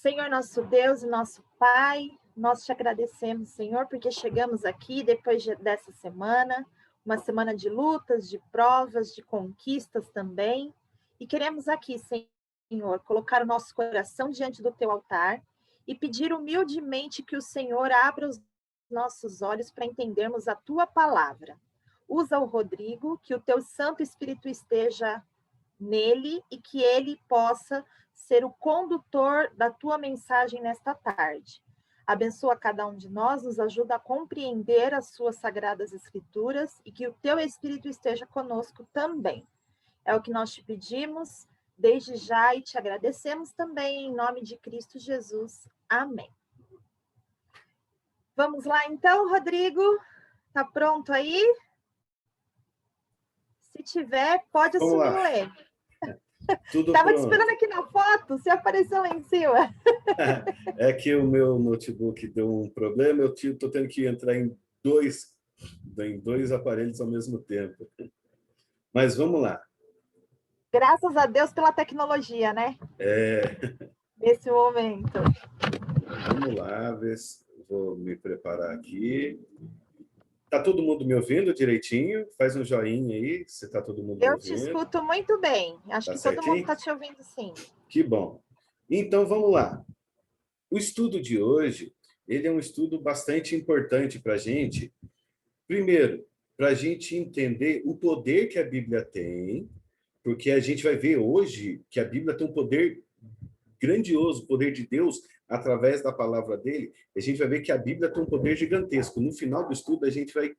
Senhor, nosso Deus e nosso Pai, nós te agradecemos, Senhor, porque chegamos aqui depois dessa semana, uma semana de lutas, de provas, de conquistas também, e queremos aqui, Senhor, colocar o nosso coração diante do teu altar e pedir humildemente que o Senhor abra os nossos olhos para entendermos a tua palavra. Usa o Rodrigo, que o teu Santo Espírito esteja nele e que ele possa ser o condutor da tua mensagem nesta tarde. Abençoa cada um de nós, nos ajuda a compreender as suas sagradas escrituras e que o teu Espírito esteja conosco também. É o que nós te pedimos desde já e te agradecemos também em nome de Cristo Jesus. Amém. Vamos lá então, Rodrigo? Tá pronto aí? Se tiver, pode assumir o erro. Tudo Estava te pronto. esperando aqui na foto, você apareceu lá em cima. É que o meu notebook deu um problema, eu estou tendo que entrar em dois aparelhos ao mesmo tempo. Mas vamos lá. Graças a Deus pela tecnologia, né? Nesse momento. Vamos lá, vou me preparar aqui. Tá todo mundo me ouvindo direitinho? Faz um joinha aí, se tá todo mundo me ouvindo. Eu te escuto muito bem. Acho que todo mundo está te ouvindo, sim. Que bom. Então, vamos lá. O estudo de hoje, ele é um estudo bastante importante para a gente. Primeiro, para a gente entender o poder que a Bíblia tem, porque a gente vai ver hoje que a Bíblia tem um poder grandioso, o poder de Deus através da palavra dele. A gente vai ver que a Bíblia tem um poder gigantesco. No final do estudo, a gente vai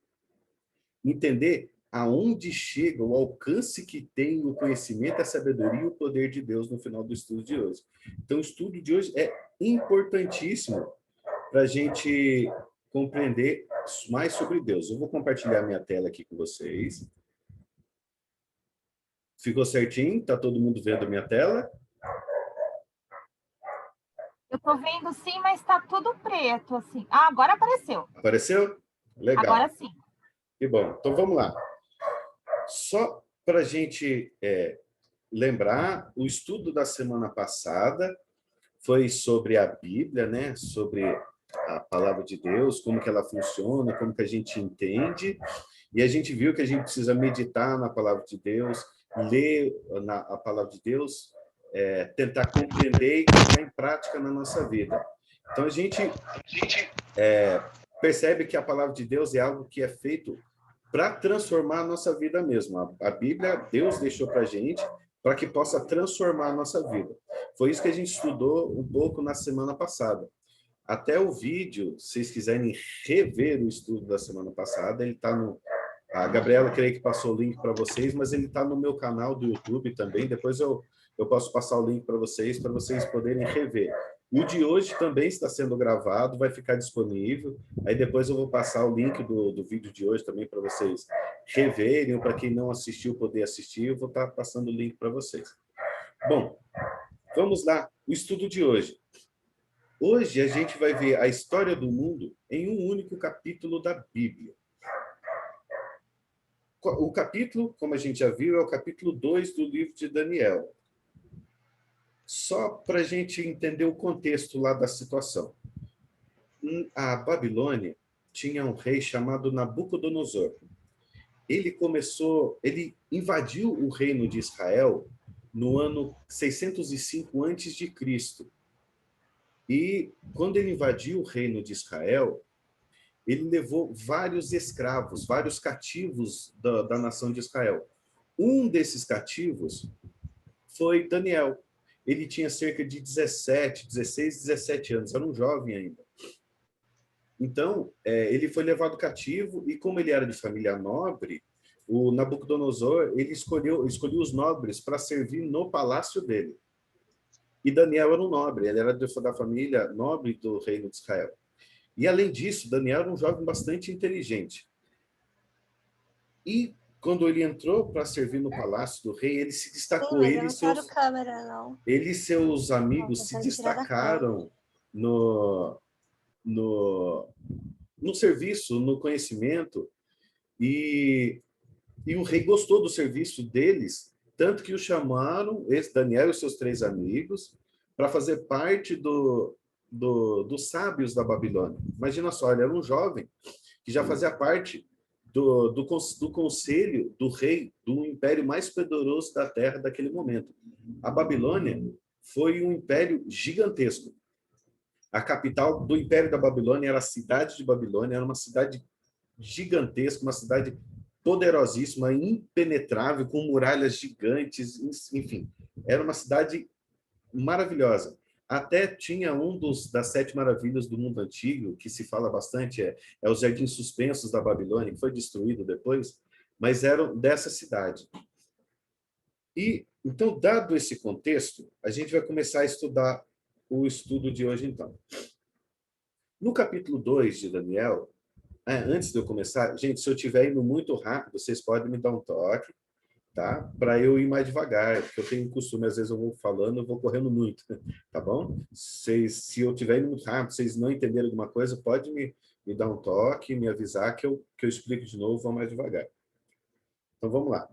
entender aonde chega o alcance que tem o conhecimento, a sabedoria e o poder de Deus no final do estudo de hoje. Então, o estudo de hoje é importantíssimo para a gente compreender mais sobre Deus. Eu vou compartilhar minha tela aqui com vocês. Ficou certinho? Está todo mundo vendo a minha tela? Eu estou vendo sim, mas está tudo preto, assim. Ah, agora apareceu. Apareceu? Legal. Agora sim. Que bom. Então, vamos lá. Só para a gente lembrar, o estudo da semana passada foi sobre a Bíblia, né? Sobre a palavra de Deus, como que ela funciona, como que a gente entende. E a gente viu que a gente precisa meditar na palavra de Deus, ler a palavra de Deus, tentar compreender e colocar em prática na nossa vida. Então, a gente percebe que a palavra de Deus é algo que é feito para transformar a nossa vida mesmo. A Bíblia, Deus deixou para a gente para que possa transformar a nossa vida. Foi isso que a gente estudou um pouco na semana passada. Até o vídeo, se vocês quiserem rever o estudo da semana passada, ele está no... A Gabriela, creio que passou o link para vocês, mas ele está no meu canal do YouTube também. Depois eu posso passar o link para vocês poderem rever. O de hoje também está sendo gravado, vai ficar disponível. Aí depois eu vou passar o link do vídeo de hoje também para vocês reverem, para quem não assistiu poder assistir, eu vou estar passando o link para vocês. Bom, vamos lá, o estudo de hoje. Hoje a gente vai ver a história do mundo em um único capítulo da Bíblia. O capítulo, como a gente já viu, é o capítulo 2 do livro de Daniel. Só para a gente entender o contexto lá da situação. A Babilônia tinha um rei chamado Nabucodonosor. Ele invadiu o reino de Israel no ano 605 a.C. E quando ele invadiu o reino de Israel, ele levou vários escravos, vários cativos da nação de Israel. Um desses cativos foi Daniel. Ele tinha cerca de 16, 17 anos, era um jovem ainda. Então, ele foi levado cativo e, como ele era de família nobre, o Nabucodonosor ele escolheu os nobres para servir no palácio dele. E Daniel era um nobre, ele era da família nobre do reino de Israel. E, além disso, Daniel era um jovem bastante inteligente. E, quando ele entrou para servir no palácio do rei, ele se destacou. Ele e seus amigos se destacaram no serviço, no conhecimento. E o rei gostou do serviço deles, tanto que o chamaram, esse Daniel e seus 3 amigos, para fazer parte dos sábios da Babilônia. Imagina só, ele era um jovem que já fazia parte do conselho do rei do império mais poderoso da terra daquele momento. A Babilônia foi um império gigantesco. A capital do Império da Babilônia era a cidade de Babilônia, era uma cidade gigantesca, uma cidade poderosíssima, impenetrável, com muralhas gigantes, enfim. Era uma cidade maravilhosa. Até tinha das 7 maravilhas do mundo antigo, que se fala bastante, é os Jardins Suspensos da Babilônia, que foi destruído depois, mas eram dessa cidade. E, então, dado esse contexto, a gente vai começar a estudar o estudo de hoje, então. No capítulo 2 de Daniel, antes de eu começar, gente, se eu estiver indo muito rápido, vocês podem me dar um toque, tá? Para eu ir mais devagar, porque eu tenho um costume, às vezes eu vou falando, eu vou correndo muito, tá bom? Se eu estiver indo muito rápido, vocês não entenderem alguma coisa, pode me dar um toque, me avisar que eu explico de novo, vou mais devagar. Então, vamos lá.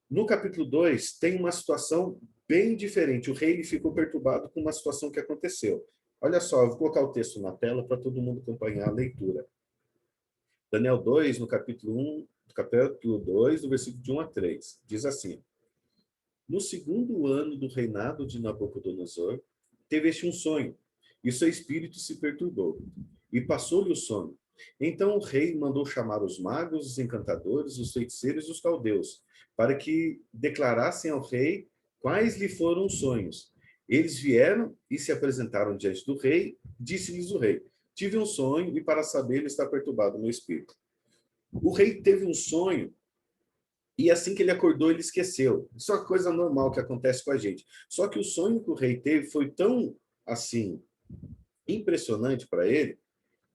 No capítulo 2, tem uma situação bem diferente. O rei ele ficou perturbado com uma situação que aconteceu. Olha só, eu vou colocar o texto na tela para todo mundo acompanhar a leitura. Daniel 2, no capítulo 2, do versículo de 1 a 3, diz assim: No segundo ano do reinado de Nabucodonosor, teve este um sonho, e seu espírito se perturbou, e passou-lhe o sono. Então o rei mandou chamar os magos, os encantadores, os feiticeiros e os caldeus, para que declarassem ao rei quais lhe foram os sonhos. Eles vieram e se apresentaram diante do rei. Disse-lhes o rei: Tive um sonho, e para saber está perturbado o meu espírito. O rei teve um sonho, e assim que ele acordou, ele esqueceu. Isso é uma coisa normal que acontece com a gente. Só que o sonho que o rei teve foi tão, assim, impressionante para ele,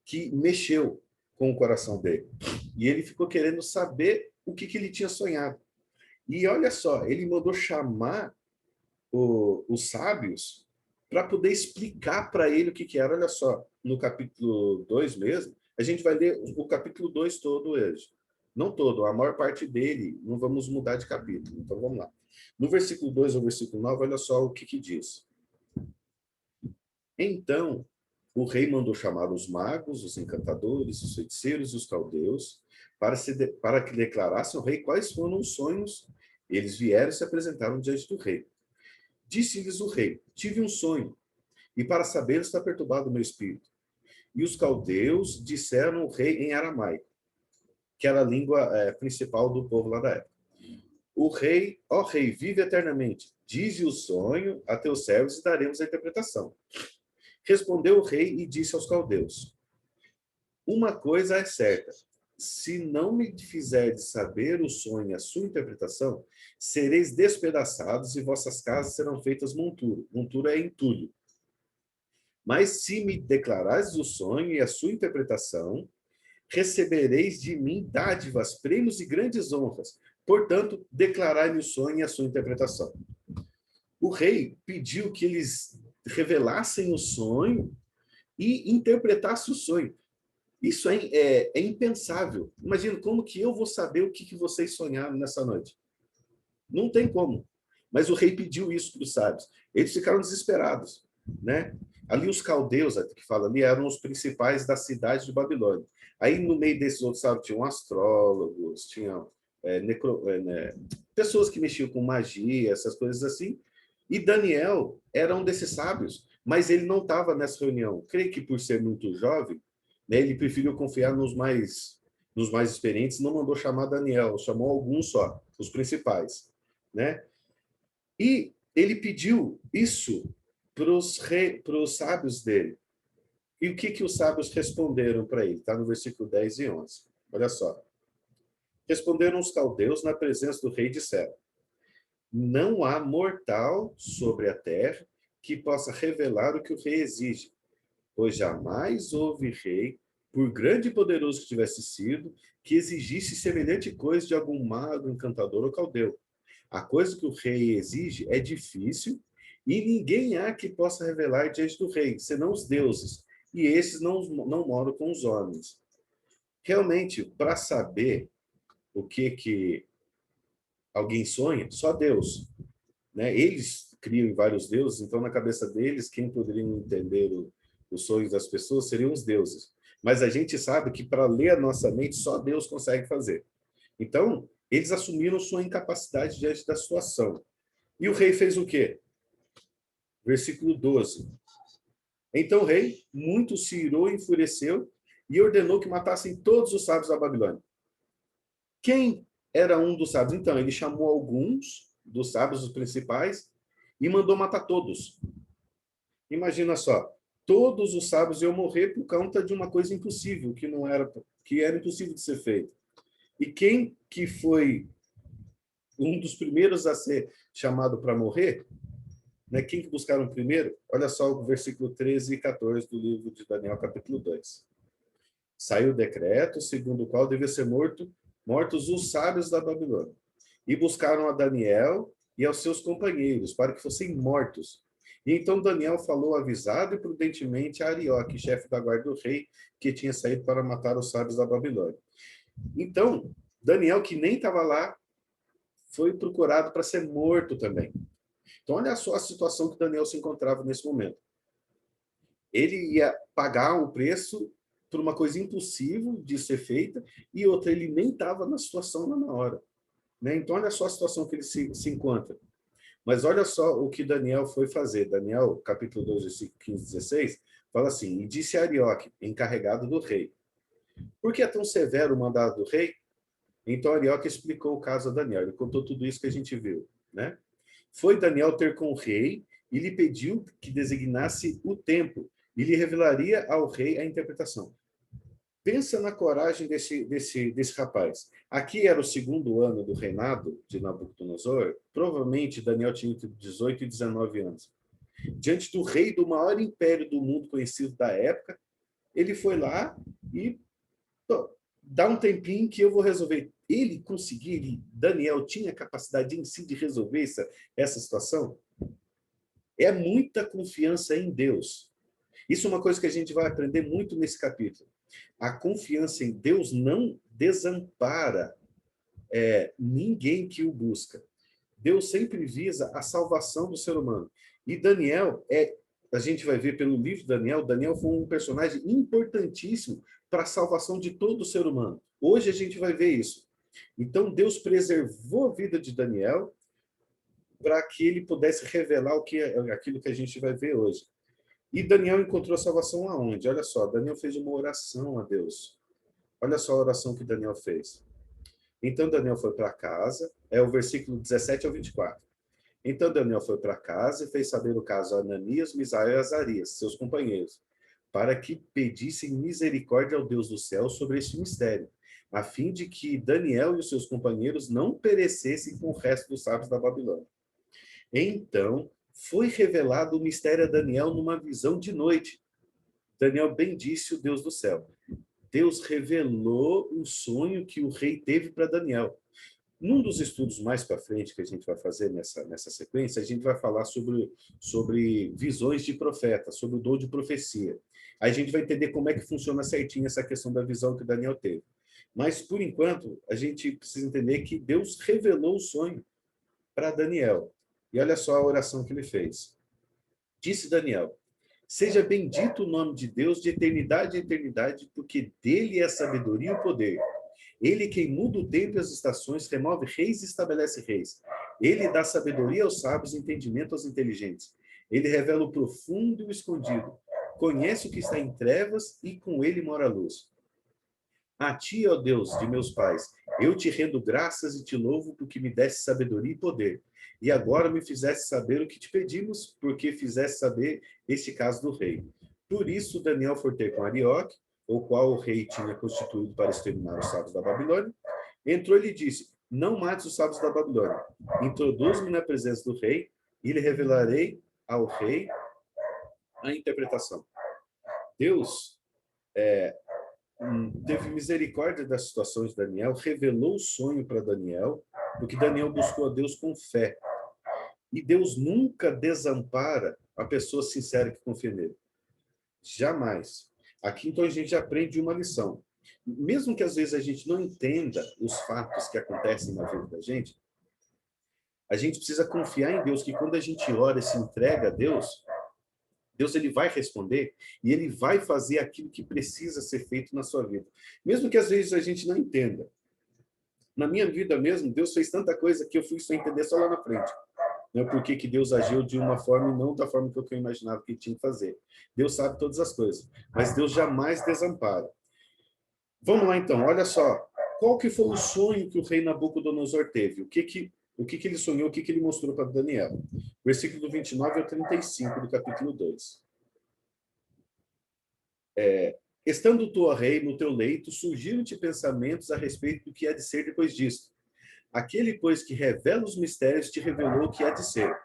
que mexeu com o coração dele. E ele ficou querendo saber o que ele tinha sonhado. E olha só, ele mandou chamar os sábios para poder explicar para ele o que era. Olha só, no capítulo 2 mesmo, a gente vai ler o capítulo 2 todo hoje. Não todo, a maior parte dele, não vamos mudar de capítulo. Então vamos lá. No versículo 2 ao versículo 9, olha só o que diz. Então, o rei mandou chamar os magos, os encantadores, os feiticeiros e os caldeus, para que declarassem ao rei quais foram os sonhos. Eles vieram e se apresentaram diante do rei. Disse-lhes o rei: Tive um sonho, e para saber está perturbado o meu espírito. E os caldeus disseram ao rei em aramaico, que era a língua principal do povo lá da época. O rei, ó rei, vive eternamente. Dize o sonho a teus servos e daremos a interpretação. Respondeu o rei e disse aos caldeus: Uma coisa é certa. Se não me fizerdes saber o sonho e a sua interpretação, sereis despedaçados e vossas casas serão feitas monturo. Monturo é entulho. Mas se me declarares o sonho e a sua interpretação, recebereis de mim dádivas, prêmios e grandes honras. Portanto, declarai-me o sonho e a sua interpretação. O rei pediu que eles revelassem o sonho e interpretassem o sonho. Isso é impensável. Imagina, como que eu vou saber o que vocês sonharam nessa noite? Não tem como. Mas o rei pediu isso para os sábios. Eles ficaram desesperados, né? Ali os caldeus, que fala ali, eram os principais da cidade de Babilônia. Aí no meio desses outros sábios tinham astrólogos, tinham pessoas que mexiam com magia, essas coisas assim. E Daniel era um desses sábios, mas ele não estava nessa reunião. Creio que por ser muito jovem, né, ele preferiu confiar nos mais experientes, não mandou chamar Daniel, chamou alguns só, os principais, né? E ele pediu isso para os sábios dele. E o que os sábios responderam para ele? Está no versículo 10 e 11. Olha só. Responderam os caldeus na presença do rei e disseram: Não há mortal sobre a terra que possa revelar o que o rei exige, pois jamais houve rei, por grande e poderoso que tivesse sido, que exigisse semelhante coisa de algum mago, encantador ou caldeu. A coisa que o rei exige é difícil e ninguém há que possa revelar diante do rei, senão os deuses, e esses não moram com os homens. Realmente, para saber o que alguém sonha, só Deus. né? Eles criam vários deuses, então na cabeça deles, quem poderia entender os sonhos das pessoas seriam os deuses. Mas a gente sabe que para ler a nossa mente, só Deus consegue fazer. Então, eles assumiram sua incapacidade diante da situação. E o rei fez o quê? Versículo 12. Então o rei muito se irou e enfureceu e ordenou que matassem todos os sábios da Babilônia. Quem era um dos sábios? Então, ele chamou alguns dos sábios, os principais, e mandou matar todos. Imagina só, todos os sábios iam morrer por conta de uma coisa impossível, que era impossível de ser feita. E quem que foi um dos primeiros a ser chamado para morrer? Né? Quem que buscaram primeiro? Olha só o versículo 13 e 14 do livro de Daniel, capítulo 2. Saiu o decreto, segundo o qual deviam ser mortos os sábios da Babilônia. E buscaram a Daniel e aos seus companheiros, para que fossem mortos. E então Daniel falou avisado e prudentemente a Arioque, chefe da guarda do rei, que tinha saído para matar os sábios da Babilônia. Então, Daniel, que nem estava lá, foi procurado para ser morto também. Então, olha só a situação que Daniel se encontrava nesse momento. Ele ia pagar o preço por uma coisa impossível de ser feita, e outra, ele nem estava na situação lá na hora. Né? Então, olha só a situação que ele se encontra. Mas olha só o que Daniel foi fazer. Daniel, capítulo 2, versículo 15 e 16, fala assim: E disse a Arioque, encarregado do rei: Por que é tão severo o mandado do rei? Então Arioque explicou o caso a Daniel. Ele contou tudo isso que a gente viu. Né? Foi Daniel ter com o rei e lhe pediu que designasse o tempo e lhe revelaria ao rei a interpretação. Pensa na coragem desse rapaz. Aqui era o segundo ano do reinado de Nabucodonosor. Provavelmente Daniel tinha entre 18 e 19 anos. Diante do rei do maior império do mundo conhecido da época, ele foi lá e dá um tempinho que eu vou resolver. Ele conseguiu, Daniel tinha capacidade em si de resolver essa situação? É muita confiança em Deus. Isso é uma coisa que a gente vai aprender muito nesse capítulo. A confiança em Deus não desampara ninguém que o busca. Deus sempre visa a salvação do ser humano. E Daniel, a gente vai ver pelo livro de Daniel, Daniel foi um personagem importantíssimo para a salvação de todo ser humano. Hoje a gente vai ver isso. Então Deus preservou a vida de Daniel para que ele pudesse revelar aquilo que a gente vai ver hoje. E Daniel encontrou salvação aonde? Olha só, Daniel fez uma oração a Deus. Olha só a oração que Daniel fez. Então Daniel foi para casa, é o versículo 17 ao 24. Então Daniel foi para casa e fez saber o caso a Ananias, Misael e Azarias, seus companheiros, para que pedissem misericórdia ao Deus do céu sobre este mistério, a fim de que Daniel e os seus companheiros não perecessem com o resto dos sábios da Babilônia. Então foi revelado o mistério a Daniel numa visão de noite. Daniel bendisse o Deus do céu. Deus revelou o sonho que o rei teve para Daniel. Num dos estudos mais para frente que a gente vai fazer nessa sequência, a gente vai falar sobre visões de profeta, sobre o dom de profecia. Aí a gente vai entender como é que funciona certinho essa questão da visão que Daniel teve. Mas, por enquanto, a gente precisa entender que Deus revelou o sonho para Daniel. E olha só a oração que ele fez. Disse Daniel: Seja bendito o nome de Deus de eternidade a eternidade, porque dele é a sabedoria e o poder. Ele quem muda o tempo e as estações, remove reis e estabelece reis. Ele dá sabedoria aos sábios e entendimento aos inteligentes. Ele revela o profundo e o escondido. Conhece o que está em trevas e com ele mora a luz. A ti, ó Deus de meus pais, eu te rendo graças e te louvo porque me deste sabedoria e poder. E agora me fizeste saber o que te pedimos, porque fizeste saber este caso do rei. Por isso Daniel foi ter com Arioque, o qual o rei tinha constituído para exterminar os sábios da Babilônia. Entrou e lhe disse: Não mates os sábios da Babilônia. Introduz-me na presença do rei e lhe revelarei ao rei a interpretação. Deus teve misericórdia das situações de Daniel, revelou o sonho para Daniel, porque Daniel buscou a Deus com fé. E Deus nunca desampara a pessoa sincera que confia nele. Jamais. Aqui, então, a gente aprende uma lição. Mesmo que às vezes a gente não entenda os fatos que acontecem na vida da gente, A gente precisa confiar em Deus, que quando a gente ora e se entrega a Deus, Deus ele vai responder e ele vai fazer aquilo que precisa ser feito na sua vida. Mesmo que às vezes a gente não entenda. Na minha vida mesmo, Deus fez tanta coisa que eu fui só entender só lá na frente. Né? Por que que Deus agiu de uma forma e não da forma que eu imaginava que ele tinha que fazer. Deus sabe todas as coisas, mas Deus jamais desampara. Vamos lá então, olha só. Qual que foi o sonho que o rei Nabucodonosor teve? O que ele sonhou, o que ele mostrou para Daniel? Versículo do 29 ao 35 do capítulo 2. Estando tu, ó rei, no teu leito, surgiram-te pensamentos a respeito do que há de ser depois disto. Aquele, pois, que revela os mistérios, te revelou o que há de ser.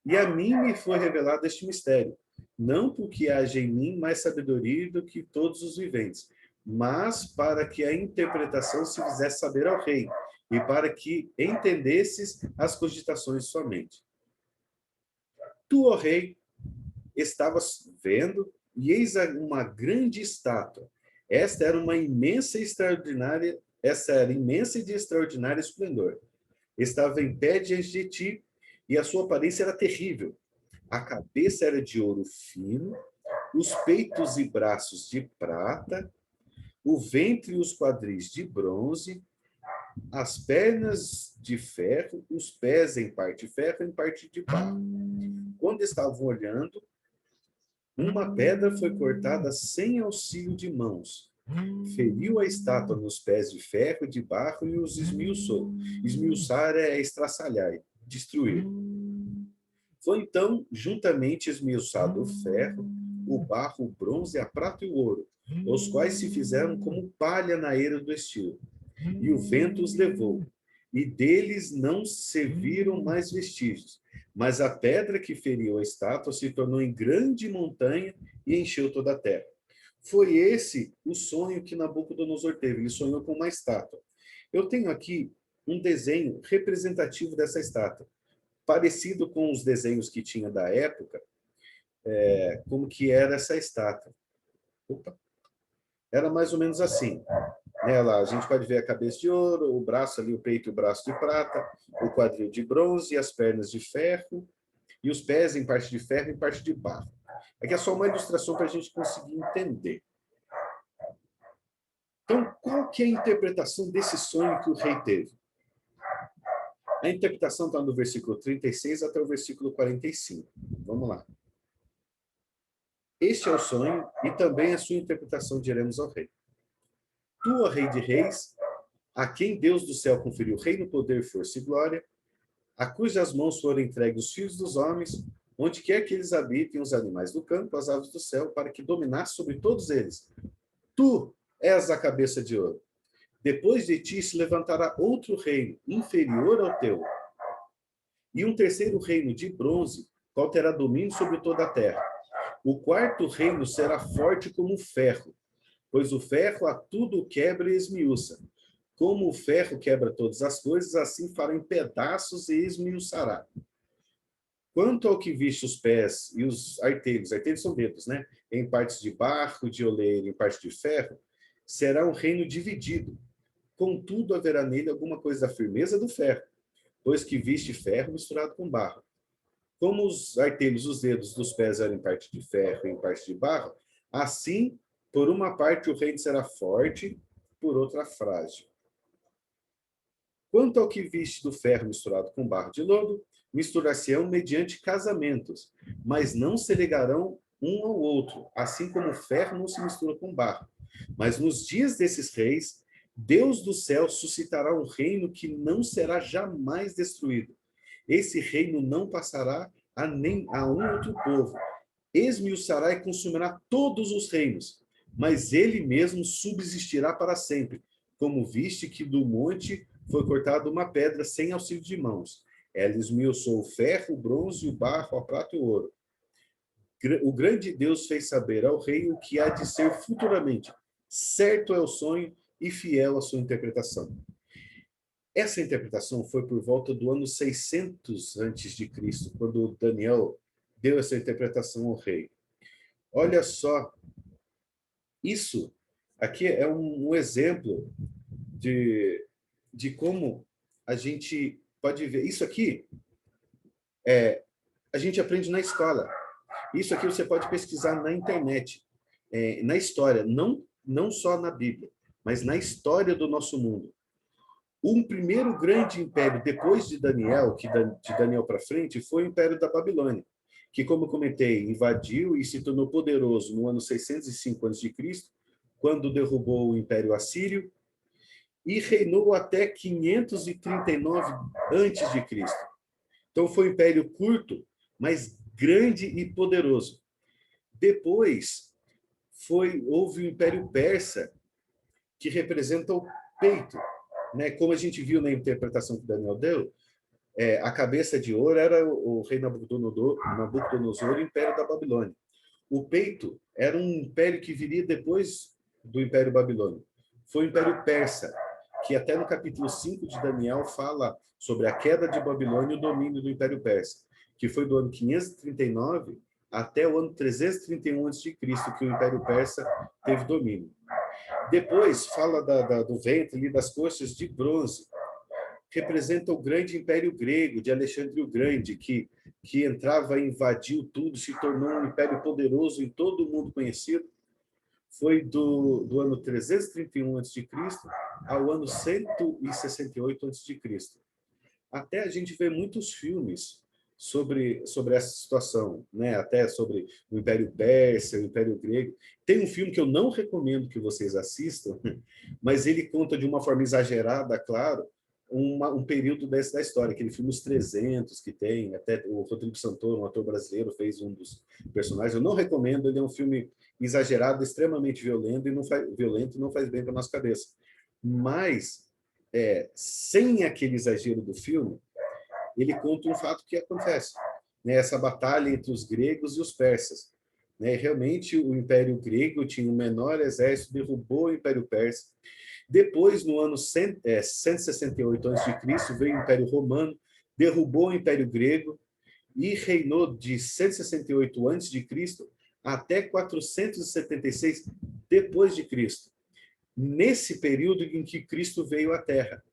E a mim me foi revelado este mistério, não porque haja em mim mais sabedoria do que todos os viventes, mas para que a interpretação se fizesse saber ao rei, e para que entendesses as cogitações de sua mente. Tu, ó rei, estavas vendo, e eis uma grande estátua. Esta era imensa e de extraordinário esplendor. Estava em pé diante de ti, e a sua aparência era terrível. A cabeça era de ouro fino, os peitos e braços de prata, o ventre e os quadris de bronze, as pernas de ferro, os pés em parte de ferro, em parte de barro. Quando estavam olhando, uma pedra foi cortada sem auxílio de mãos. Feriu a estátua nos pés de ferro e de barro e os esmiuçou. Esmiuçar é estraçalhar, destruir. Foi então juntamente esmiuçado o ferro, o barro, o bronze, a prata e o ouro, os quais se fizeram como palha na eira do estio. E o vento os levou, e deles não se viram mais vestígios. Mas a pedra que feriu a estátua se tornou em grande montanha e encheu toda a terra. Foi esse o sonho que Nabucodonosor teve. Ele sonhou com uma estátua. Eu tenho aqui um desenho representativo dessa estátua, parecido com os desenhos que tinha da época, como que era essa estátua. Opa. Era mais ou menos assim. Nela a gente pode ver a cabeça de ouro, o braço ali, o peito e o braço de prata, o quadril de bronze, as pernas de ferro, e os pés em parte de ferro e em parte de barro. Aqui é só uma ilustração para a gente conseguir entender. Então, qual que é a interpretação desse sonho que o rei teve? A interpretação está no versículo 36 até o versículo 45. Vamos lá. Este é o sonho e também a sua interpretação diremos ao rei. Tu, ó rei de reis, a quem Deus do céu conferiu reino, poder, força e glória, a cujas mãos foram entregues os filhos dos homens, onde quer que eles habitem, os animais do campo, as aves do céu, para que dominasse sobre todos eles. Tu és a cabeça de ouro. Depois de ti se levantará outro reino, inferior ao teu, e um terceiro reino de bronze, qual terá domínio sobre toda a terra. O quarto reino será forte como o ferro, pois o ferro a tudo quebra e esmiuça. Como o ferro quebra todas as coisas, assim fará em pedaços e esmiuçará. Quanto ao que viste os pés e os artelhos são dedos, né? Em partes de barro, de oleiro, em parte de ferro, será um reino dividido. Contudo, haverá nele alguma coisa da firmeza do ferro, pois que viste ferro misturado com barro. Como os artelhos, os dedos dos pés eram em parte de ferro e em parte de barro, assim, por uma parte o reino será forte, por outra frágil. Quanto ao que viste do ferro misturado com barro de lodo, misturar-se-ão mediante casamentos, mas não se ligarão um ao outro, assim como o ferro não se mistura com barro. Mas nos dias desses reis, Deus do céu suscitará um reino que não será jamais destruído. Esse reino não passará a nem a um outro povo. Esmiuçará e consumirá todos os reinos, mas ele mesmo subsistirá para sempre. Como viste que do monte foi cortada uma pedra sem auxílio de mãos. Ela esmiuçou o ferro, o bronze, o barro, a prata e o ouro. O grande Deus fez saber ao rei o que há de ser futuramente. Certo é o sonho e fiel a sua interpretação. Essa interpretação foi por volta do ano 600 antes de Cristo, quando Daniel deu essa interpretação ao rei. Olha só, isso aqui é um exemplo de como a gente pode ver. Isso aqui a gente aprende na escola. Isso aqui você pode pesquisar na internet, na história, não só na Bíblia, mas na história do nosso mundo. Um primeiro grande império, depois de Daniel, de Daniel para frente, foi o Império da Babilônia, que, como comentei, invadiu e se tornou poderoso no ano 605 a.C., quando derrubou o Império Assírio, e reinou até 539 a.C. Então, foi um império curto, mas grande e poderoso. Depois, houve o Império Persa, que representa o peito, né? Como a gente viu na interpretação que Daniel deu, a cabeça de ouro era o rei Nabucodonosor, o Império da Babilônia. O peito era um império que viria depois do Império Babilônico. Foi o Império Persa, que até no capítulo 5 de Daniel fala sobre a queda de Babilônia e o domínio do Império Persa, que foi do ano 539 até o ano 331 a.C., que o Império Persa teve domínio. Depois fala do ventre ali, das coxas de bronze. Representa o grande Império Grego, de Alexandre o Grande, que entrava e invadiu tudo, se tornou um império poderoso em todo o mundo conhecido. Foi do ano 331 a.C. ao ano 168 a.C. Até a gente vê muitos filmes sobre essa situação, né? Até sobre o Império Persa, o Império Grego. Tem um filme que eu não recomendo que vocês assistam, mas ele conta de uma forma exagerada, claro, um período da história, aquele filme Os 300 que tem, até o Rodrigo Santoro, um ator brasileiro, fez um dos personagens. Eu não recomendo, ele é um filme exagerado, extremamente violento e não faz bem para a nossa cabeça. Mas, sem aquele exagero do filme, ele conta um fato que acontece, né? Essa batalha entre os gregos e os persas. Né? Realmente, o Império Grego tinha o menor exército, derrubou o Império Persa. Depois, no ano 168 a.C., veio o Império Romano, derrubou o Império Grego e reinou de 168 a.C. até 476 depois de Cristo. Nesse período em que Cristo veio à Terra,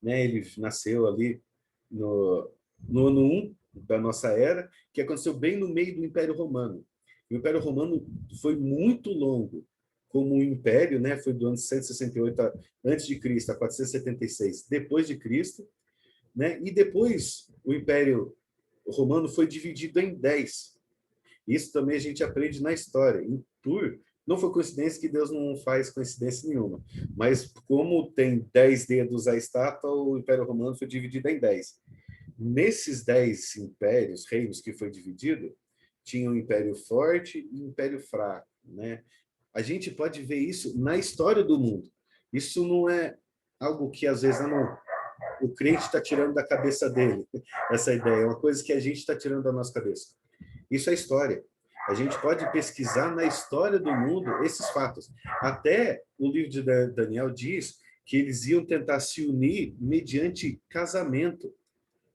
né? Ele nasceu ali no ano 1 da nossa era, que aconteceu bem no meio do Império Romano. O Império Romano foi muito longo como um império, né? Foi do ano 168 antes de Cristo a 476 depois de Cristo, né? E depois o Império Romano foi dividido em 10. Isso também a gente aprende na história. Não foi coincidência que Deus não faz coincidência nenhuma. Mas como tem 10 dedos a estátua, o Império Romano foi dividido em 10. Nesses 10 impérios, reinos que foi dividido, tinha um império forte e um império fraco, né? A gente pode ver isso na história do mundo. Isso não é algo que às vezes o crente está tirando da cabeça dele, essa ideia. É uma coisa que a gente está tirando da nossa cabeça. Isso é história. A gente pode pesquisar na história do mundo esses fatos. Até o livro de Daniel diz que eles iam tentar se unir mediante casamento.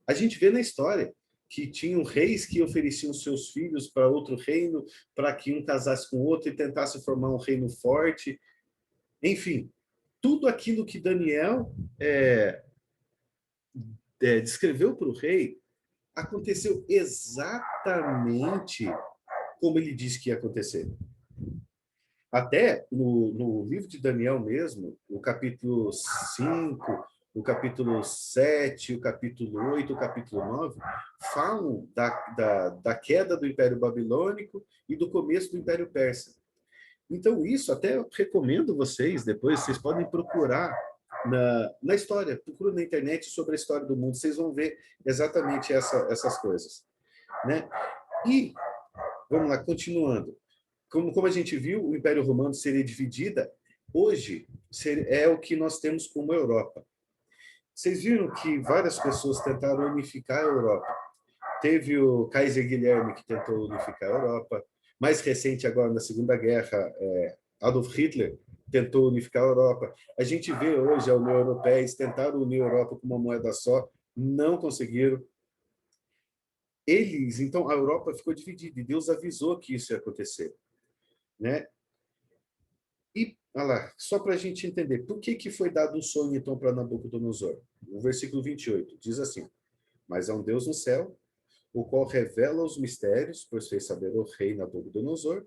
A gente vê na história que tinham reis que ofereciam seus filhos para outro reino, para que um casasse com o outro e tentasse formar um reino forte. Enfim, tudo aquilo que Daniel descreveu para o rei aconteceu exatamente como ele disse que ia acontecer. Até no livro de Daniel mesmo, o capítulo 5, o capítulo 7, o capítulo 8, o capítulo 9, falam da queda do Império Babilônico e do começo do Império Persa. Então, isso até eu recomendo vocês, depois vocês podem procurar na história, procura na internet sobre a história do mundo, vocês vão ver exatamente essas coisas. Né? E, vamos lá, continuando. Como a gente viu, o Império Romano seria dividida, hoje é o que nós temos como Europa. Vocês viram que várias pessoas tentaram unificar a Europa. Teve o Kaiser Guilherme, que tentou unificar a Europa. Mais recente, agora, na Segunda Guerra, Adolf Hitler tentou unificar a Europa. A gente vê hoje a União Europeia, eles tentaram unir a Europa com uma moeda só, não conseguiram. Então, a Europa ficou dividida, e Deus avisou que isso ia acontecer. Né? E olha lá, só para a gente entender, por que foi dado um sonho, então, para Nabucodonosor? O versículo 28 diz assim: mas há um Deus no céu, o qual revela os mistérios, pois fez saber o rei Nabucodonosor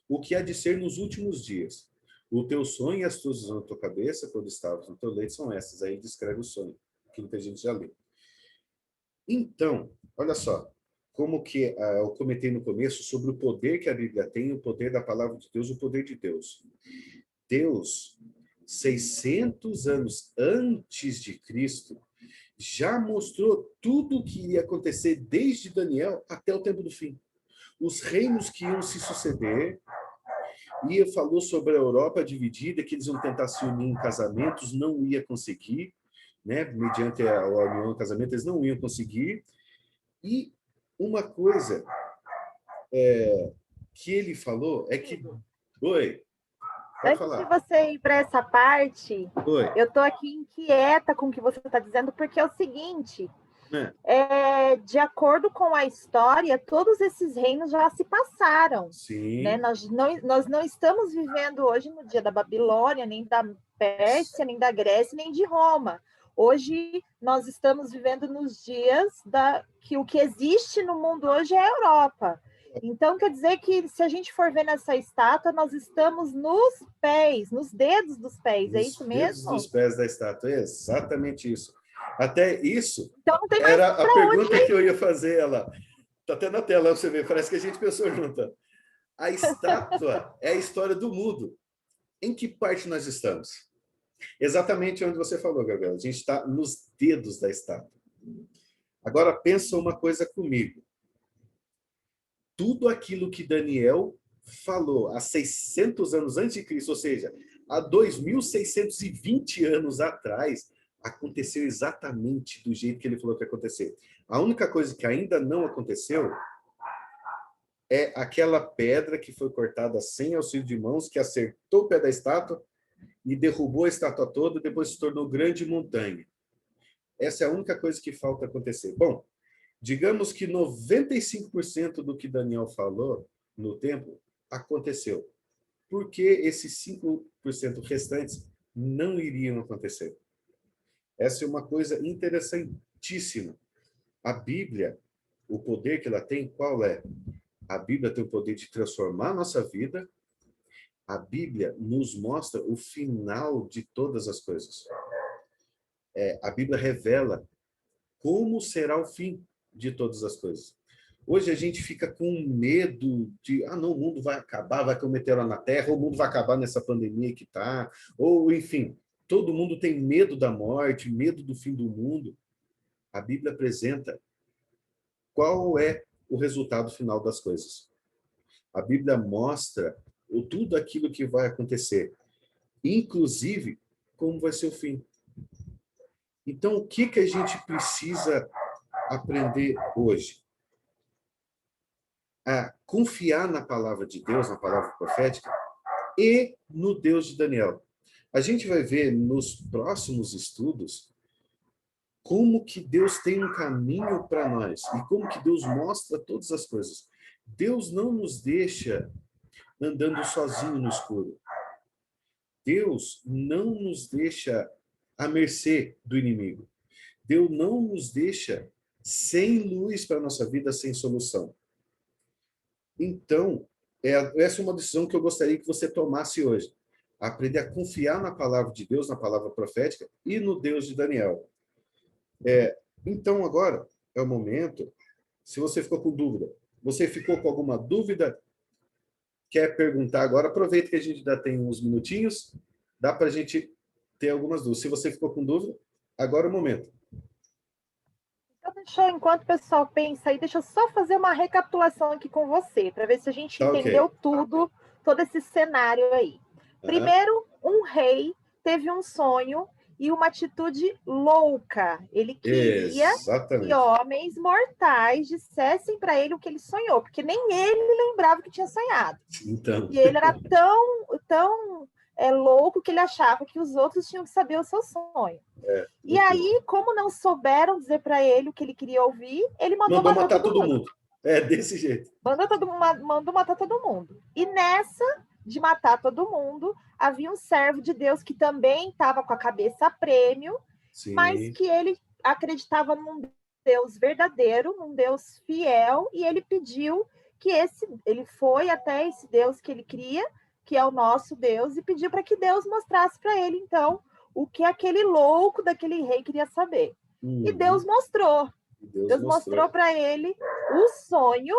o que há de ser nos últimos dias. O teu sonho e as tuas visões na tua cabeça, quando estavas no teu leito, são essas. Aí descreve o sonho, aquilo que a gente já leu. Então, olha só, como que eu comentei no começo sobre o poder que a Bíblia tem, o poder da palavra de Deus, o poder de Deus. Deus, 600 anos antes de Cristo, já mostrou tudo o que ia acontecer desde Daniel até o tempo do fim. Os reinos que iam se suceder, e falou sobre a Europa dividida, que eles iam tentar se unir em casamentos, não ia conseguir, né? Mediante a união em casamento, eles não iam conseguir. E uma coisa que ele falou é que... Oi, pode Antes de falar. você ir para essa parte, Oi. eu estou aqui inquieta com o que você está dizendo, porque é o seguinte, de acordo com a história, todos esses reinos já se passaram. Sim. Né? Nós não estamos vivendo hoje no dia da Babilônia, nem da Pérsia, nem da Grécia, nem de Roma. Hoje nós estamos vivendo nos dias que o que existe no mundo hoje é a Europa. Então, quer dizer que se a gente for ver nessa estátua, nós estamos nos pés, nos dedos dos pés, é isso mesmo? Nos dedos dos pés da estátua, é exatamente isso. Até isso então, não tem mais era a pergunta onde... que eu ia fazer, ela está até na tela, você vê, parece que a gente pensou junto. A estátua é a história do mundo. Em que parte nós estamos? Exatamente onde você falou, Gabriel. A gente está nos dedos da estátua. Agora, pensa uma coisa comigo. Tudo aquilo que Daniel falou há 600 anos antes de Cristo, ou seja, há 2.620 anos atrás, aconteceu exatamente do jeito que ele falou que ia acontecer. A única coisa que ainda não aconteceu é aquela pedra que foi cortada sem auxílio de mãos, que acertou o pé da estátua e derrubou a estátua toda, e depois se tornou grande montanha. Essa é a única coisa que falta acontecer. Bom, digamos que 95% do que Daniel falou no templo aconteceu. Por que esses 5% restantes não iriam acontecer? Essa é uma coisa interessantíssima. A Bíblia, o poder que ela tem, qual é? A Bíblia tem o poder de transformar a nossa vida. A Bíblia nos mostra o final de todas as coisas. A Bíblia revela como será o fim de todas as coisas. Hoje a gente fica com medo de, não, o mundo vai acabar, vai cair um meteoro na Terra, ou o mundo vai acabar nessa pandemia que está, ou, enfim, todo mundo tem medo da morte, medo do fim do mundo. A Bíblia apresenta qual é o resultado final das coisas. A Bíblia mostra tudo aquilo que vai acontecer, inclusive como vai ser o fim. Então, o que a gente precisa aprender hoje? A confiar na palavra de Deus, na palavra profética, e no Deus de Daniel. A gente vai ver nos próximos estudos como que Deus tem um caminho para nós e como que Deus mostra todas as coisas. Deus não nos deixa andando sozinho no escuro. Deus não nos deixa à mercê do inimigo. Deus não nos deixa sem luz para a nossa vida, sem solução. Então, essa é uma decisão que eu gostaria que você tomasse hoje. Aprender a confiar na palavra de Deus, na palavra profética e no Deus de Daniel. Então, agora é o momento, se você ficou com dúvida, você ficou com alguma dúvida, quer perguntar agora, aproveita que a gente ainda tem uns minutinhos, dá para a gente ter algumas dúvidas. Se você ficou com dúvida, agora é o momento. Então, enquanto o pessoal pensa aí, deixa eu só fazer uma recapitulação aqui com você, para ver se a gente entendeu tudo, todo esse cenário aí. Primeiro, um rei teve um sonho e uma atitude louca. Ele queria que homens mortais dissessem para ele o que ele sonhou, porque nem ele lembrava que tinha sonhado. Então... E ele era tão louco que ele achava que os outros tinham que saber o seu sonho. E aí, como não souberam dizer para ele o que ele queria ouvir, ele mandou matar todo mundo. Desse jeito. Mandou matar todo mundo. E nessa, de matar todo mundo. Havia um servo de Deus que também estava com a cabeça a prêmio, mas sim, que ele acreditava num Deus verdadeiro, num Deus fiel, e ele pediu que ele foi até esse Deus que ele cria, que é o nosso Deus, e pediu para que Deus mostrasse para ele, então, o que aquele louco daquele rei queria saber. E Deus uhum. mostrou. Deus Deus mostrou mostrou. para ele o sonho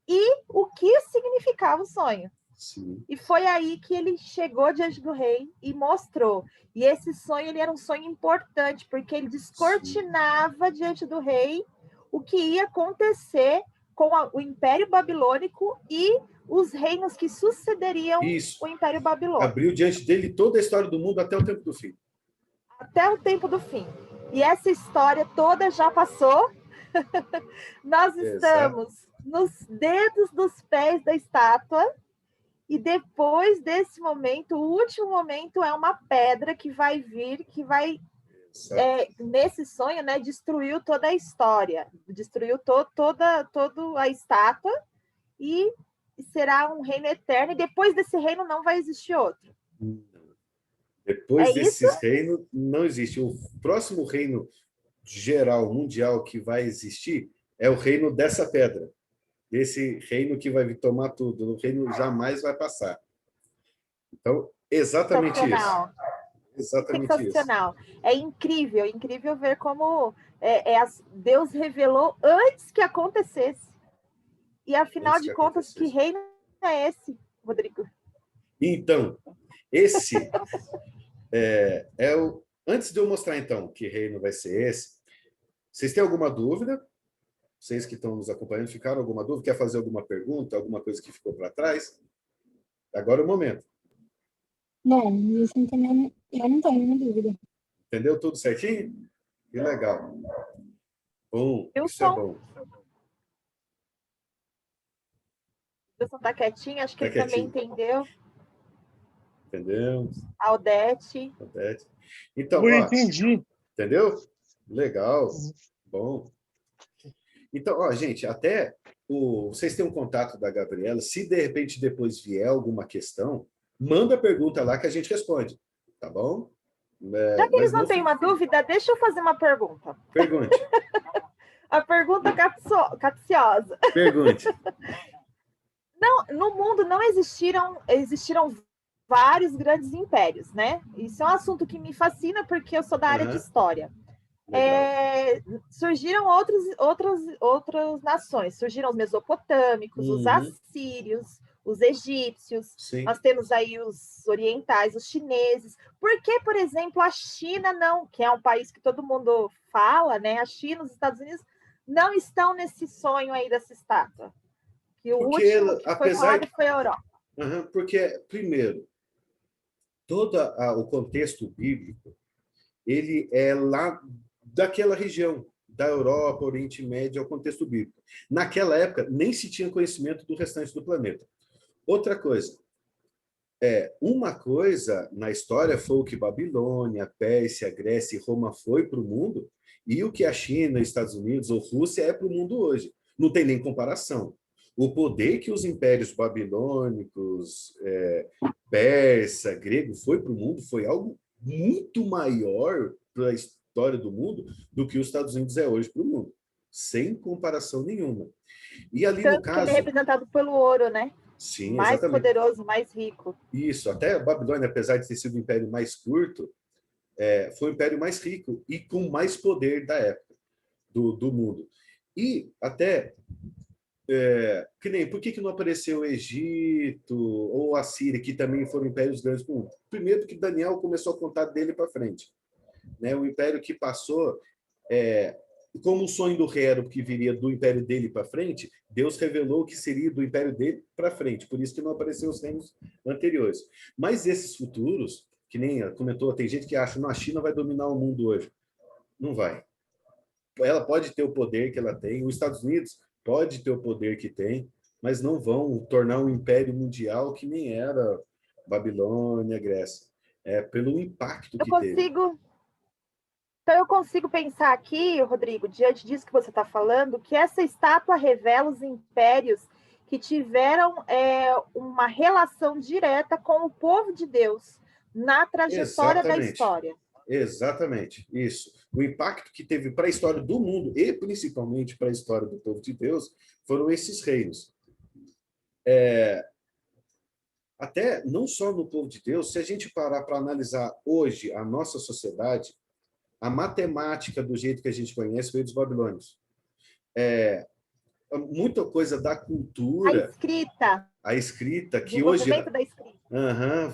e o que significava o sonho. Sim, E foi aí que ele chegou diante do rei e mostrou. E esse sonho ele era um sonho importante, porque ele sim. descortinava diante do rei o que ia acontecer com o Império Babilônico e os reinos que sucederiam o Isso. Império Babilônico, Abriu diante dele toda a história do mundo até o tempo do fim. até o tempo do fim. E essa história toda já passou. Nós Exato. estamos nos dedos dos pés da estátua. E depois desse momento, o último momento é uma pedra que vai vir, que vai, Exato. nesse sonho, né, destruiu toda a história, destruiu toda a estátua e será um reino eterno. E depois desse reino não vai existir outro. Depois É isso? desses reinos, não existe. O próximo reino geral, mundial, que vai existir é o reino dessa pedra. Desse reino que vai tomar tudo. O reino jamais vai passar. Então, exatamente isso. Sensacional, Exatamente isso. sensacional. É incrível, incrível ver como Deus revelou antes que acontecesse. E afinal Antes de que contas, que acontecesse. reino é esse, Rodrigo? Então, esse é o. Antes de eu mostrar, então, que reino vai ser esse, vocês têm alguma dúvida? Vocês que estão nos acompanhando, ficaram alguma dúvida? Quer fazer alguma pergunta? Alguma coisa que ficou para trás? Agora é o momento. Bom, isso também eu não tenho nenhuma dúvida. Entendeu tudo certinho? Que legal. Bom, isso é Wilson, bom. Wilson tá quietinho, acho que Tá ele também quietinho. entendeu. Entendeu? A Odete. Então, Eu ó, entendi. entendeu? Legal. Bom. Então, ó, gente, até vocês têm um contato da Gabriela. Se de repente depois vier alguma questão, manda a pergunta lá que a gente responde. Tá bom? Já que eles Mas não não têm fique. uma dúvida, deixa eu fazer uma pergunta. Pergunte. A pergunta capciosa. Pergunte. No mundo não existiram vários grandes impérios, né? Isso é um assunto que me fascina porque eu sou da área de Uhum. história. Legal. Surgiram outras nações. Surgiram os mesopotâmicos, os Uhum. assírios, os egípcios. Sim. Nós temos aí os orientais, os chineses. Por que, por exemplo, a China não, que é um país que todo mundo fala, né? A China, os Estados Unidos não estão nesse sonho aí dessa estátua. Que o Porque, último que foi apesar falado de. foi a Europa. Uhum, porque, primeiro, todo o contexto bíblico, ele é lá daquela região, da Europa, Oriente Médio, é o contexto bíblico. Naquela época, nem se tinha conhecimento do restante do planeta. Outra coisa, uma coisa na história foi o que Babilônia, Pérsia, Grécia e Roma foi para o mundo, e o que a China, Estados Unidos ou Rússia é para o mundo hoje. Não tem nem comparação. O poder que os impérios babilônicos, persa, grego foi para o mundo foi algo muito maior para a história do mundo do que os Estados Unidos é hoje para o mundo, sem comparação nenhuma. E ali no Tanto que ele é caso, representado pelo ouro, né? sim, Mais exatamente. poderoso, mais rico. Isso, até a Babilônia, apesar de ter sido o império mais curto, foi o império mais rico e com mais poder da época, do mundo. E até, que nem, por que não apareceu o Egito ou a Síria, que também foram impérios grandes do mundo? Primeiro porque Daniel começou a contar dele para frente. Né? O império que passou, como o sonho do rei era o que viria do império dele para frente, Deus revelou que seria do império dele para frente, por isso que não apareceu os reinos anteriores. Mas esses futuros, que nem comentou, tem gente que acha que a China vai dominar o mundo hoje. Não vai. Ela pode ter o poder que ela tem, os Estados Unidos pode ter o poder que tem, mas não vão tornar um império mundial que nem era Babilônia, Grécia. Pelo impacto Eu que teve. consigo. Então, eu consigo pensar aqui, Rodrigo, diante disso que você está falando, que essa estátua revela os impérios que tiveram uma relação direta com o povo de Deus na trajetória da história. Exatamente, isso. O impacto que teve para a história do mundo e principalmente para a história do povo de Deus foram esses reinos. Até não só no povo de Deus, se a gente parar para analisar hoje a nossa sociedade, a matemática do jeito que a gente conhece veio dos babilônios. Muita coisa da cultura, a escrita que hoje da escrita.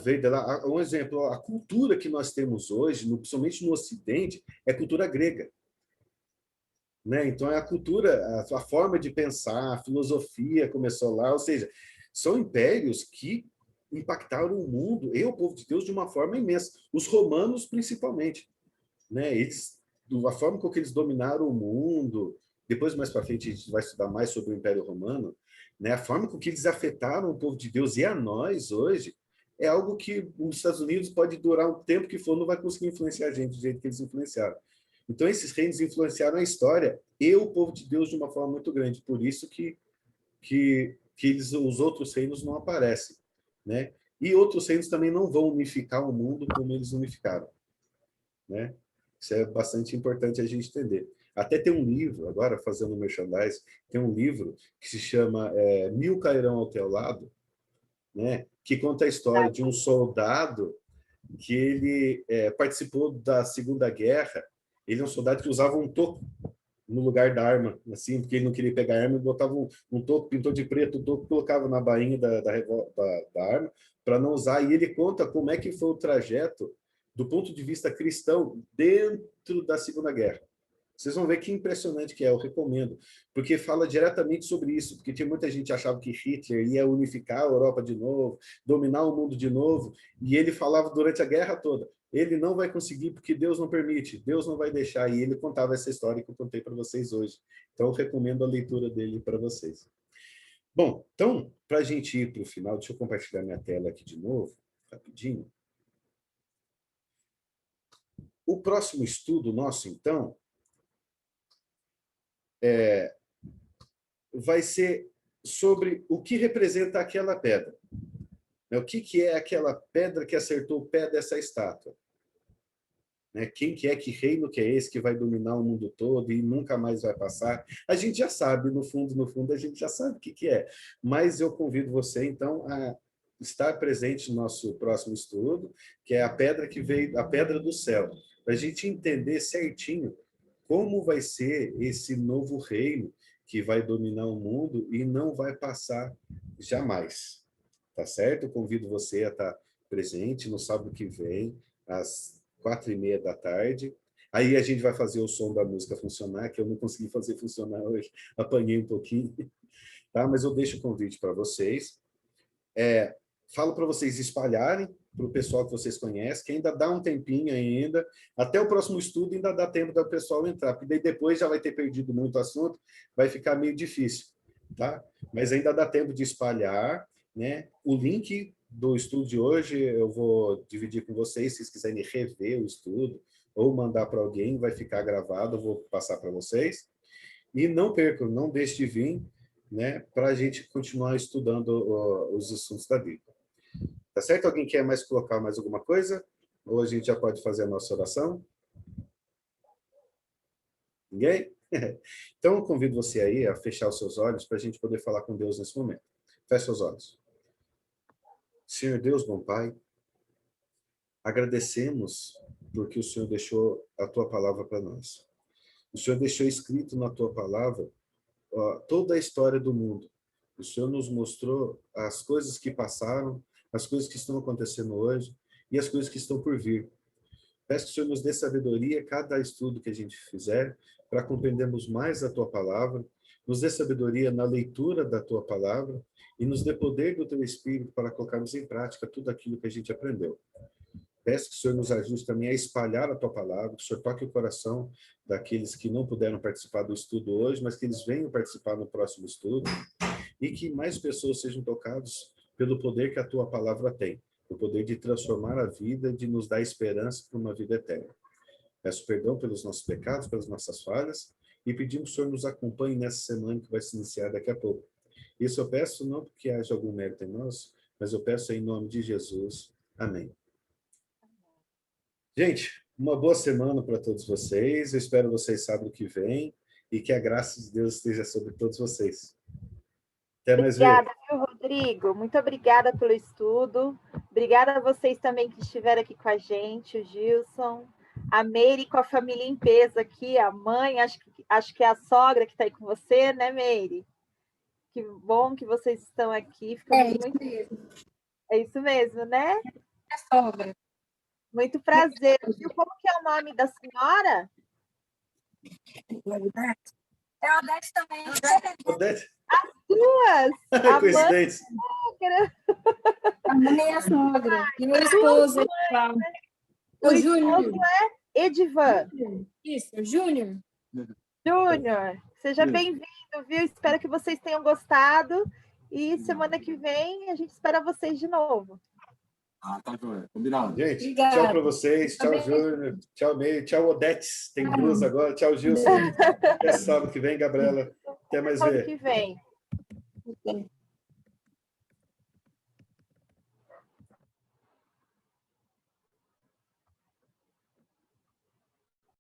veio de lá. Um exemplo, a cultura que nós temos hoje, principalmente no Ocidente, é cultura grega, né? Então é a cultura, a forma de pensar, a filosofia começou lá, ou seja, são impérios que impactaram o mundo e o povo de Deus de uma forma imensa. Os romanos principalmente, né? Eles, a forma com que eles dominaram o mundo. Depois, mais para frente, a gente vai estudar mais sobre o Império Romano, né? A forma com que eles afetaram o povo de Deus e a nós hoje é algo que os Estados Unidos pode durar o tempo que for, não vai conseguir influenciar a gente do jeito que eles influenciaram. Então, esses reinos influenciaram a história e o povo de Deus de uma forma muito grande. Por isso que os outros reinos não aparecem, né? E outros reinos também não vão unificar o mundo como eles unificaram, né? Isso é bastante importante a gente entender. Até tem um livro, agora fazendo merchandise, tem um livro que se chama Mil Cairão ao Teu Lado, né? Que conta a história de um soldado que ele participou da Segunda Guerra. Ele é um soldado que usava um toco no lugar da arma, assim, porque ele não queria pegar a arma, ele botava um toco, pintou de preto, o toco colocava na bainha da arma para não usar. E ele conta como é que foi o trajeto do ponto de vista cristão dentro da Segunda Guerra. Vocês vão ver que impressionante que é, eu recomendo, porque fala diretamente sobre isso, porque tinha muita gente que achava que Hitler ia unificar a Europa de novo, dominar o mundo de novo, e ele falava durante a guerra toda, ele não vai conseguir porque Deus não permite, Deus não vai deixar, e ele contava essa história que eu contei para vocês hoje. Então, eu recomendo a leitura dele para vocês. Bom, então, para a gente ir para o final, deixa eu compartilhar minha tela aqui de novo, rapidinho. O próximo estudo nosso, então, vai ser sobre o que representa aquela pedra. O que é aquela pedra que acertou o pé dessa estátua? Quem que é, que reino que é esse que vai dominar o mundo todo e nunca mais vai passar? A gente já sabe, no fundo, a gente já sabe o que é. Mas eu convido você, então, a estar presente no nosso próximo estudo, que é a pedra que veio, a pedra do céu, para a gente entender certinho como vai ser esse novo reino que vai dominar o mundo e não vai passar jamais. Tá certo? Eu convido você a estar presente no sábado que vem, às 4h30 da tarde. Aí a gente vai fazer o som da música funcionar, que eu não consegui fazer funcionar hoje, apanhei um pouquinho, tá? Mas eu deixo o convite para vocês. Falo para vocês espalharem para o pessoal que vocês conhecem, que ainda dá um tempinho ainda, até o próximo estudo ainda dá tempo do pessoal entrar, porque daí depois já vai ter perdido muito assunto, vai ficar meio difícil, tá? Mas ainda dá tempo de espalhar, né? O link do estudo de hoje eu vou dividir com vocês, se vocês quiserem rever o estudo ou mandar para alguém, vai ficar gravado, eu vou passar para vocês. E não percam, não deixe de vir, né, para a gente continuar estudando os assuntos da Bíblia. Tá certo? Alguém quer mais colocar mais alguma coisa? Ou a gente já pode fazer a nossa oração? Ninguém? Então, eu convido você aí a fechar os seus olhos para a gente poder falar com Deus nesse momento. Feche seus olhos. Senhor Deus, bom Pai, agradecemos porque o Senhor deixou a Tua palavra para nós. O Senhor deixou escrito na Tua palavra toda a história do mundo. O Senhor nos mostrou as coisas que passaram, as coisas que estão acontecendo hoje e as coisas que estão por vir. Peço que o Senhor nos dê sabedoria a cada estudo que a gente fizer, para compreendermos mais a Tua palavra, nos dê sabedoria na leitura da Tua palavra e nos dê poder do Teu Espírito para colocarmos em prática tudo aquilo que a gente aprendeu. Peço que o Senhor nos ajude também a espalhar a Tua palavra, que o Senhor toque o coração daqueles que não puderam participar do estudo hoje, mas que eles venham participar no próximo estudo, e que mais pessoas sejam tocadas pelo poder que a Tua palavra tem, o poder de transformar a vida, de nos dar esperança para uma vida eterna. Peço perdão pelos nossos pecados, pelas nossas falhas, e pedimos que o Senhor nos acompanhe nessa semana que vai se iniciar daqui a pouco. Isso eu peço não porque haja algum mérito em nós, mas eu peço em nome de Jesus. Amém. Gente, uma boa semana para todos vocês. Eu espero vocês sábado que vem e que a graça de Deus esteja sobre todos vocês. Até mais ver. Obrigada, viu, Rodrigo? Muito obrigada pelo estudo. Obrigada a vocês também que estiveram aqui com a gente, o Gilson, a Meire com a família em peso aqui, a mãe, acho que é a sogra que está aí com você, né, Meire? Que bom que vocês estão aqui. Mesmo. É isso mesmo, né? É sogra. Muito prazer. Viu? Como que é o nome da senhora? É Odete também. Odete. Duas! A mãe Coincidência. A mãe é a sogra. E meu esposo, o Júnior. Edivan. Isso, Júnior. Júnior, seja bem-vindo, viu? Espero que vocês tenham gostado. E semana que vem a gente espera vocês de novo. Tá joia. Combinado. Gente, Obrigada. tchau para vocês. Tchau, Júnior. Tchau, Meire. Tchau, Odete. Tem duas agora. Tchau, Gilson. Até sábado que vem, Gabriela. Até mais Sábado ver. que vem.